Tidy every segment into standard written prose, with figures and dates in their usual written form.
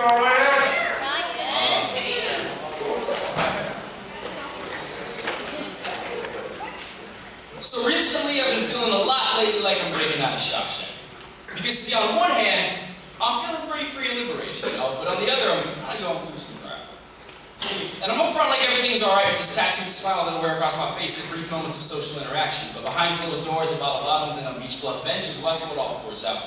So recently I've been feeling a lot lately like I'm breaking out of Shawshank. Because see, on one hand, I'm feeling pretty free and liberated, you know, but on the other, I'm kind of going through some crap. And I'm up front like everything's alright with this tattooed smile that I wear across my face at brief moments of social interaction. But behind closed doors at bottle bottoms and on beach bluff benches, well, that's what it all pours out.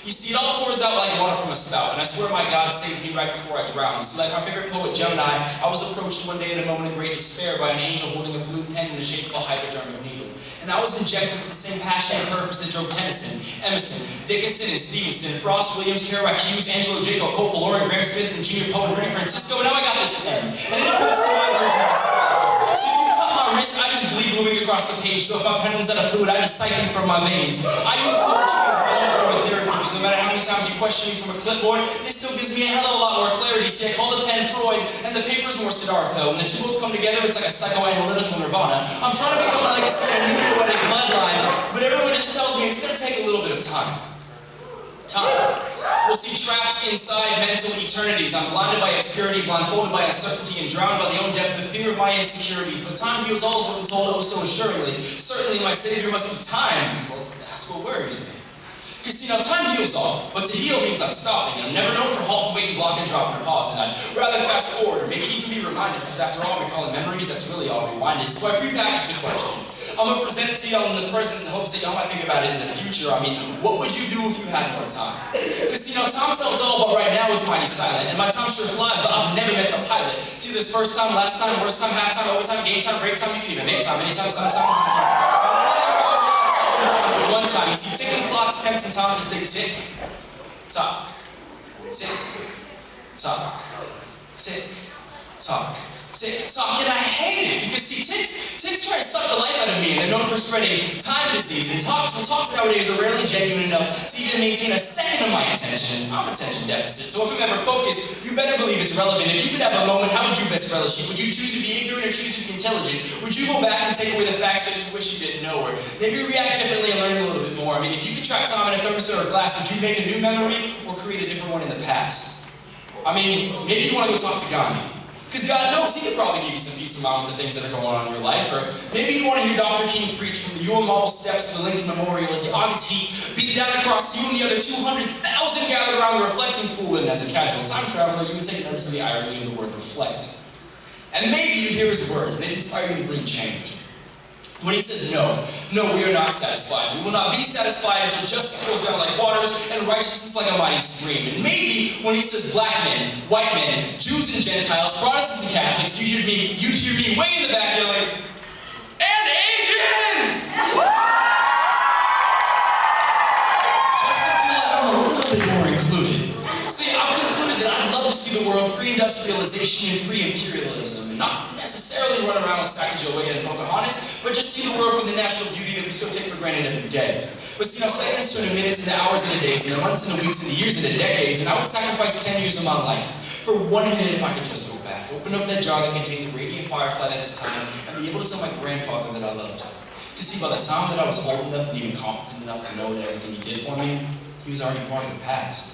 You see, it all pours out like water from a spout, and I swear my God saved me right before I drowned. See, like my favorite poet Gemini, I was approached one day at a moment of great despair by an angel holding a blue pen in the shape of a hypodermic needle. And I was injected with the same passion and purpose that drove Tennyson, Emerson, Dickinson, and Stevenson, Frost, Williams, Kerouac, Hughes, Angelo Jacob, Cole, Lauren, Graham Smith, and junior poet Rudy Francisco, and now I got this pen. And it equates to my version of Excel. So if you cut my wrist, I just bleed moving across the page. So if my pen was out of fluid, I just siphon from my veins. I use poetry as a form of therapy, because no matter how many times you question me from a clipboard, this still gives me a hell of a lot more clarity. See, I call the pen Freud, and the paper's more Siddhartha. When the two both come together, it's like a psychoanalytical nirvana. I'm trying to become a legacy of a new poetic bloodline, but everyone just tells me it's going to take a little bit of time. Well, see, trapped inside mental eternities, I'm blinded by obscurity, blindfolded by uncertainty, and drowned by the own depth of fear of my insecurities. But time heals all of what I'm told oh so assuringly. Certainly my savior must be time. Well, that's what worries me. Because see, now time heals all, but to heal means I'm stopping. I'm never known for halting, waiting, blocking, dropping, or pausing. I'd rather fast forward, or maybe even be reminded, because after all, recalling memories, that's really all rewind is. So I prepackaged the question. I'm going to present it to y'all in the present in hopes that y'all might think about it in the future. I mean, what would you do if you had more time? Because see, now time tells all, but right now it's mighty silent. And my time sure flies, but I've never met the pilot. See, this first time, last time, worst time, halftime, overtime, game time, break time, you can even make time, anytime, sometime. One time, you see, ticking clocks, tempting times as they tick, tock, tick, tock, tick, tock, tick, tock, and I hate it because see, ticks try to suck the life out of me, and they're known for spreading time disease. And talks nowadays are rarely genuine enough to even maintain a second of my attention. I'm attention deficit, so if I'm ever focused, you better believe it's relevant. If you could have a moment, how would you best relish it? Would you choose to be ignorant or choose to be intelligent? Would you go back and take away the facts that you wish you didn't know, or maybe react differently and learn a little bit more? I mean, if you could track time in a thermostat or a glass, would you make a new memory or create a different one in the past? I mean, maybe you want to go talk to Gandhi. Because God knows he could probably give you some peace of mind with the things that are going on in your life. Or maybe you want to hear Dr. King preach from the UM Marble steps to the Lincoln Memorial as the August heat beat down across you and the other 200,000 gathered around the reflecting pool. And as a casual time traveler, you would take notice of the irony of the word reflecting. And maybe you hear his words, and they inspire you to bring change. When he says, no, we are not satisfied. We will not be satisfied until justice goes down like waters and righteousness like a mighty stream. And maybe when he says black men, white men, Jews and Gentiles, Protestants and Catholics, you'd hear me way in the back yelling, and Asians! Just to feel like I'm a little bit more included. See, I've concluded that I'd love to see the world pre-industrialization and pre-imperialism, and not necessarily run around with Sacagawea and Pocahontas, but just see the world for the natural beauty that we so take for granted every day. But see, now seconds turn to minutes and hours and days, and the months and the weeks and the years and the decades, and I would sacrifice 10 years of my life for 1 minute if I could just go back, open up that jar that contained the radiant firefly that is time, and be able to tell my grandfather that I loved him. Because see, by the time that I was old enough and even competent enough to know that everything he did for me, he was already part of the past.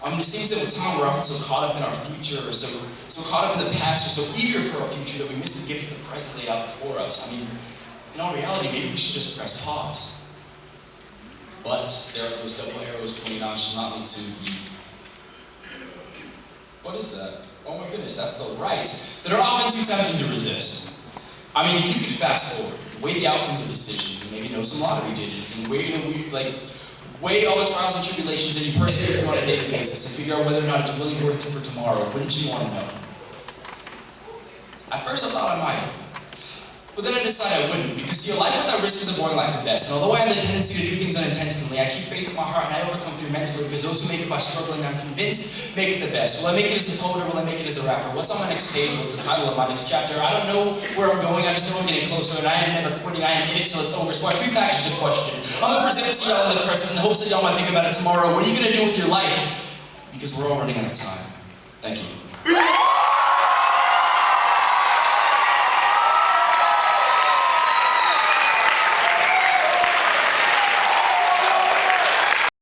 I mean, it seems that with time we're often so caught up in our future, or so caught up in the past, or so eager for our future that we miss the gift of the present laid out before us. I mean, in all reality, maybe we should just press pause. But there are those double arrows pointing nonchalantly to the... What is that? Oh my goodness, that's the right. That are often too tempting to resist. I mean, if you could fast forward, weigh the outcomes of decisions, and maybe know some lottery digits, and weigh all the trials and tribulations that you persevere through on a daily basis and figure out whether or not it's really worth it for tomorrow, wouldn't you want to know? At first I thought I might, but then I decided I wouldn't, because see, a life without risk is a boring life at best, and although I have the tendency to do things unintentionally, I keep faith in my heart and I overcome through mentally, because those who make it by struggling, I'm convinced, make it the best. Will I make it as a poet or will I make it as a rapper? What's on my next page? What's the title of my next chapter? I don't know where I'm going, I just know I'm getting closer, and I am never quitting, I am in it till it's over. So I prepackaged a question. I'm going to present it to y'all in the present in the hopes that y'all might think about it tomorrow. What are you going to do with your life? Because we're all running out of time. Thank you.